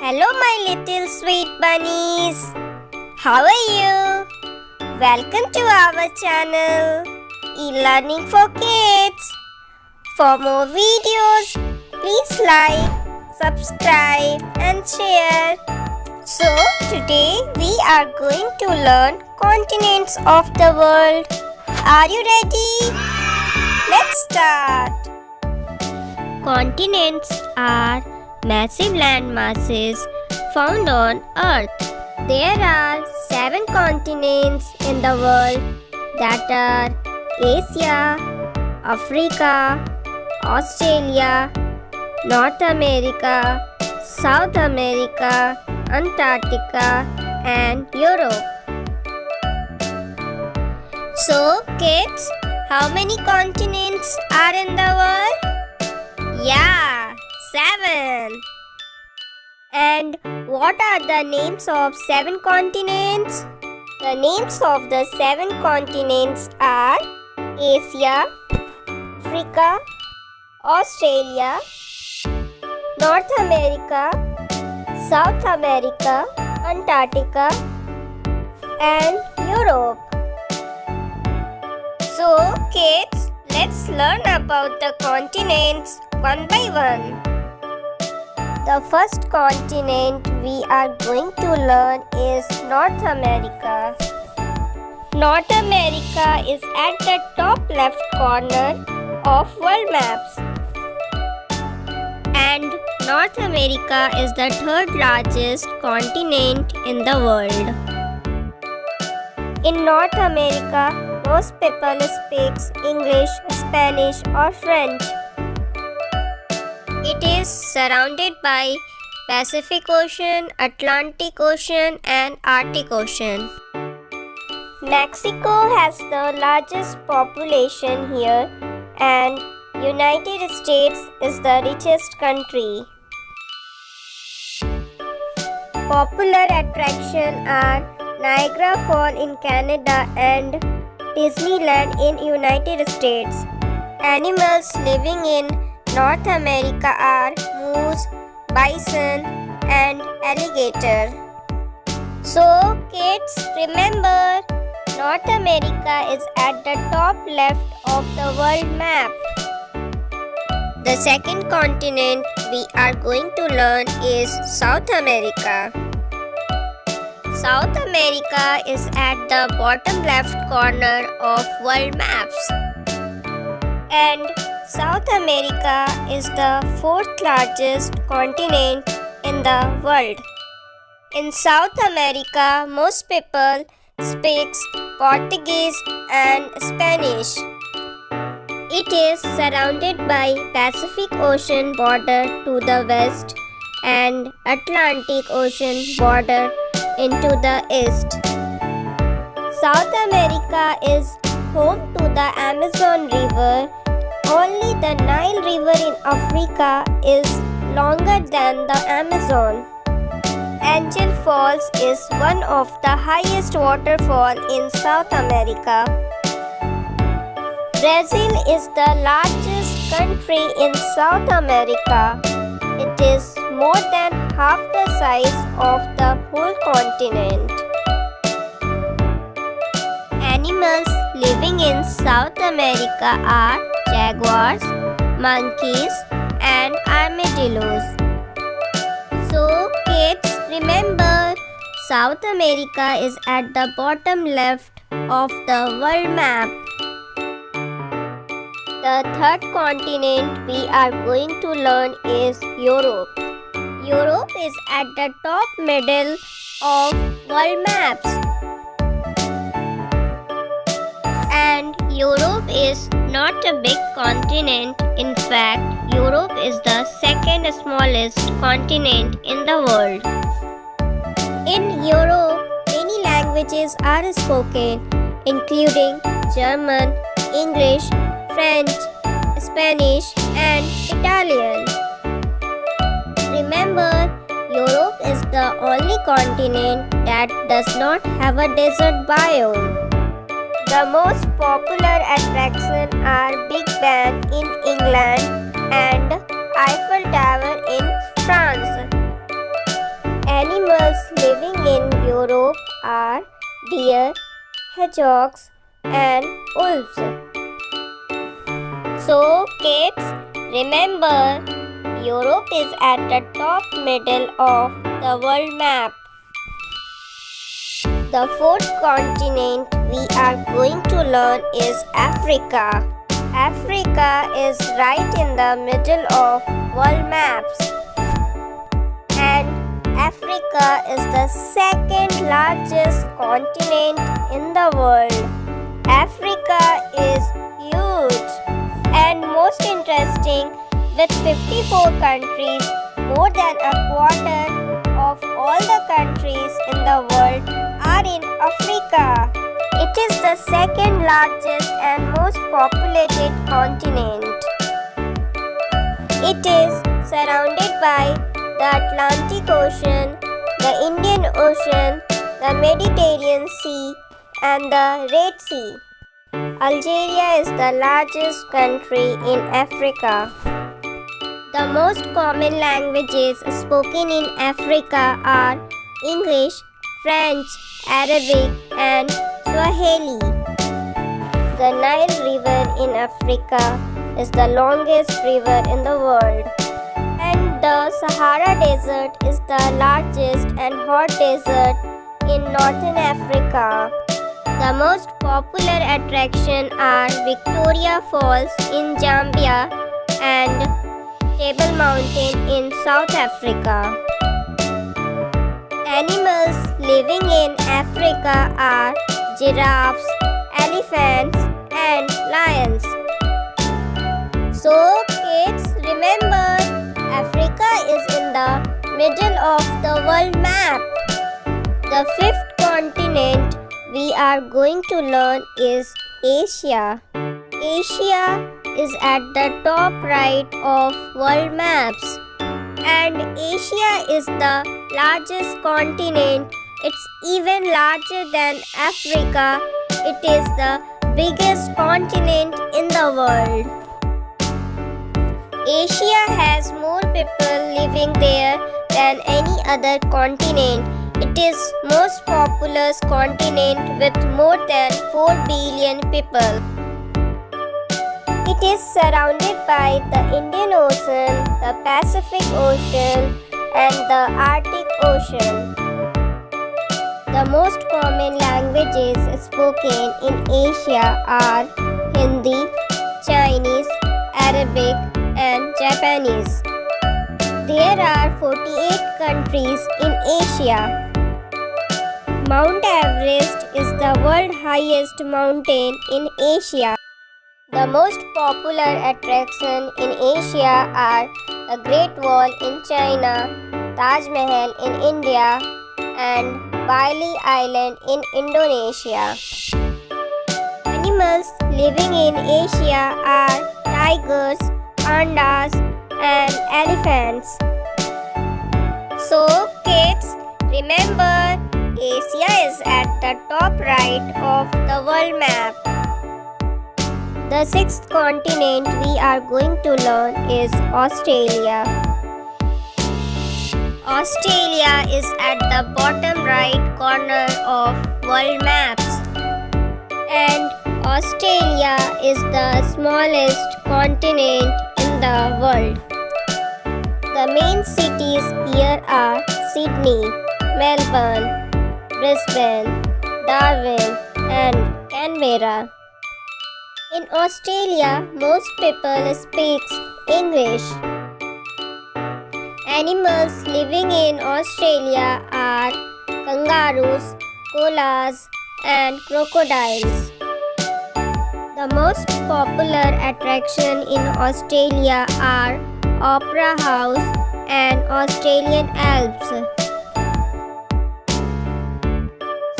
Hello, my little sweet bunnies. How are you? Welcome to our channel, E-Learning for Kids. For more videos, please like, subscribe and share. So, today we are going to learn continents of the world. Are you ready? Let's start. Continents are massive land masses found on Earth. There are 7 continents in the world that are Asia, Africa, Australia, North America, South America, Antarctica and Europe. So kids, how many continents are in the world? Yeah, 7. And what are the names of 7 continents? The names of the 7 continents are Asia, Africa, Australia, North America, South America, Antarctica, and Europe. So, kids, let's learn about the continents one by one. The first continent we are going to learn is North America. North America is at the top left corner of world maps. And North America is the third largest continent in the world. In North America, most people speak English, Spanish or French. It is surrounded by Pacific Ocean, Atlantic Ocean and Arctic Ocean. Mexico has the largest population here and United States is the richest country. Popular attractions are Niagara Falls in Canada and Disneyland in United States. Animals living in North America are moose, bison and alligator. So kids, remember, North America is at the top left of the world map. The second continent we are going to learn is South America. South America is at the bottom left corner of world maps. And South America is the 4th largest continent in the world. In South America, most people speak Portuguese and Spanish. It is surrounded by Pacific Ocean border to the west and Atlantic Ocean border into the east. South America is home to the Amazon River. Only the Nile River in Africa is longer than the Amazon. Angel Falls is one of the highest waterfalls in South America. Brazil is the largest country in South America. It is more than half the size of the whole continent. Animals living in South America are jaguars, monkeys, and armadillos. So, kids, remember, South America is at the bottom left of the world map. The third continent we are going to learn is Europe. Europe is at the top middle of world maps. And Europe is not a big continent. In fact, Europe is the second smallest continent in the world. In Europe, many languages are spoken, including German, English, French, Spanish, and Italian. Remember, Europe is the only continent that does not have a desert biome. The most popular attractions are Big Ben in England and Eiffel Tower in France. deer, hedgehogs, and wolves. So, kids, remember, Europe is at the top middle of the world map. The fourth continent we are going to learn is Africa. Africa is right in the middle of world maps. And Africa is the second largest continent in the world. Africa is huge and most interesting, with 54 countries. More than a quarter of all the countries in the world are in Africa. It is the second largest and most populated continent. It is surrounded by the Atlantic Ocean, the Indian Ocean, the Mediterranean Sea, and the Red Sea. Algeria is the largest country in Africa. The most common languages spoken in Africa are English, French, Arabic, and Swahili. The Nile River in Africa is the longest river in the world. And the Sahara Desert is the largest and hot desert in northern Africa. The most popular attractions are Victoria Falls in Zambia and Table Mountain in South Africa. Animals living in Africa are giraffes, elephants, and lions. So, kids, remember, Africa is in the middle of the world map. The fifth continent we are going to learn is Asia. Asia is at the top right of world maps. And Asia is the largest continent. It's even larger than Africa. It is the biggest continent in the world. Asia has more people living there than any other continent. It is most populous continent with more than 4 billion people. It is surrounded by the Indian Ocean, the Pacific Ocean, and the Arctic Ocean. The most common languages spoken in Asia are Hindi, Chinese, Arabic, and Japanese. There are 48 countries in Asia. Mount Everest is the world's highest mountain in Asia. The most popular attractions in Asia are the Great Wall in China, Taj Mahal in India, and Bali Island in Indonesia. Animals living in Asia are tigers, pandas, and elephants. So, kids, remember, Asia is at the top right of the world map. The sixth continent we are going to learn is Australia. Australia is at the bottom right corner of world maps. And Australia is the smallest continent in the world. The main cities here are Sydney, Melbourne, Brisbane, Darwin, and Canberra. In Australia, most people speak English. Animals living in Australia are kangaroos, koalas, and crocodiles. The most popular attraction in Australia are Opera House and Australian Alps.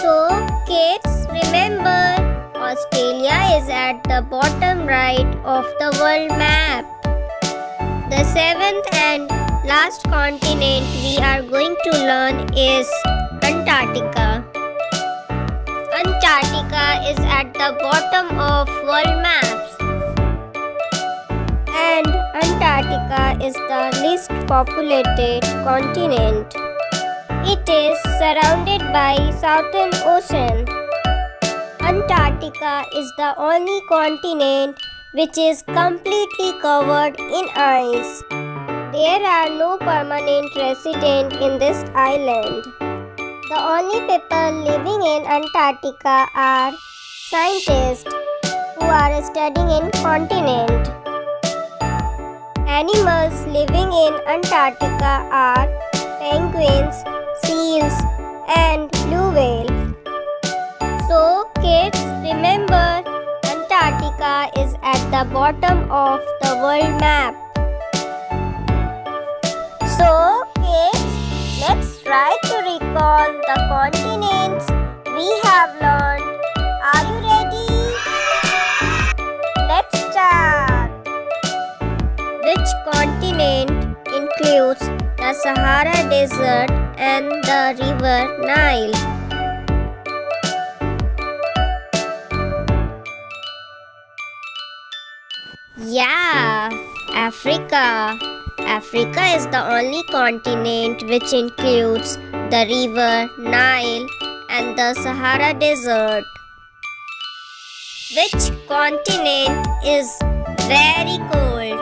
So, kids, remember, Australia is at the bottom right of the world map. The seventh and last continent we are going to learn is Antarctica. Antarctica is at the bottom of world maps. And Antarctica is the least populated continent. It is surrounded by Southern Ocean. Antarctica is the only continent which is completely covered in ice. There are no permanent residents in this island. The only people living in Antarctica are scientists who are studying in continent. Animals living in Antarctica are penguins, seals, and blue whale. So kids, remember, Antarctica is at the bottom of the world map. So kids, let's try to recall the continents we have learned. Are you ready? Let's start. Which continent includes the Sahara Desert and the river Nile? Yeah, Africa. Africa is the only continent which includes the river Nile and the Sahara Desert. Which continent is very cold?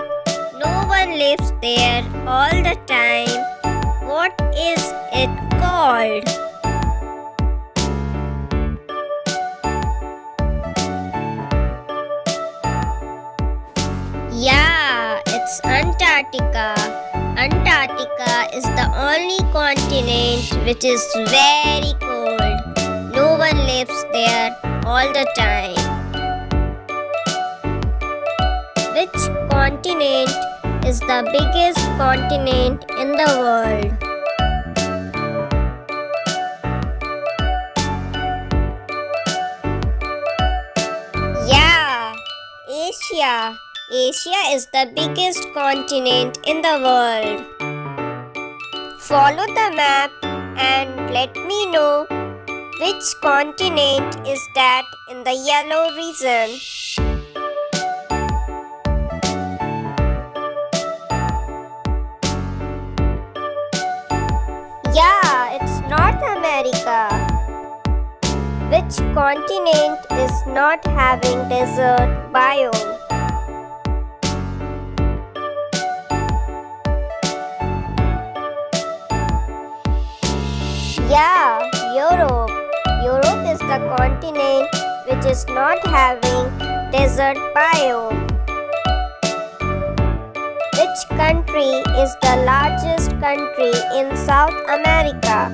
No one lives there all the time. What is it called? Yeah, it's Antarctica. Antarctica is the only continent which is very cold. No one lives there all the time. Which continent is the biggest continent in the world? Yeah, Asia. Asia is the biggest continent in the world. Follow the map and let me know which continent is that in the yellow region. Yeah, it's North America. Which continent is not having desert biome? Yeah, Europe. Europe is the continent which is not having desert biome. Which country is the largest country in South America?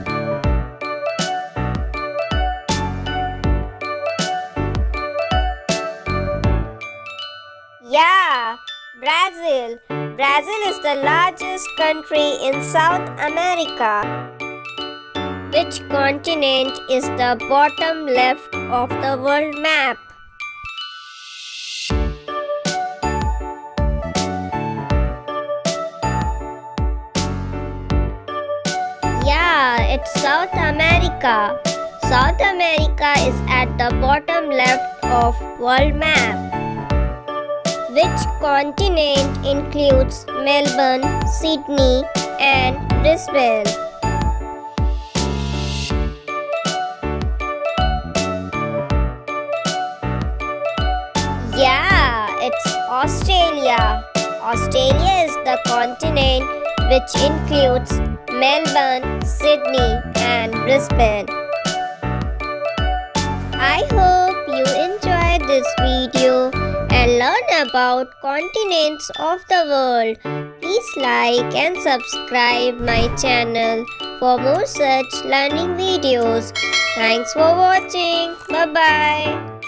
Yeah, Brazil. Brazil is the largest country in South America. Which continent is the bottom left of the world map? Yeah, it's South America. South America is at the bottom left of world map. Which continent includes Melbourne, Sydney, and Brisbane? Yeah, it's Australia. Australia is the continent which includes Melbourne, Sydney, and Brisbane. I hope you enjoyed this video and learn about continents of the world. Please like and subscribe my channel for more such learning videos. Thanks for watching. Bye bye.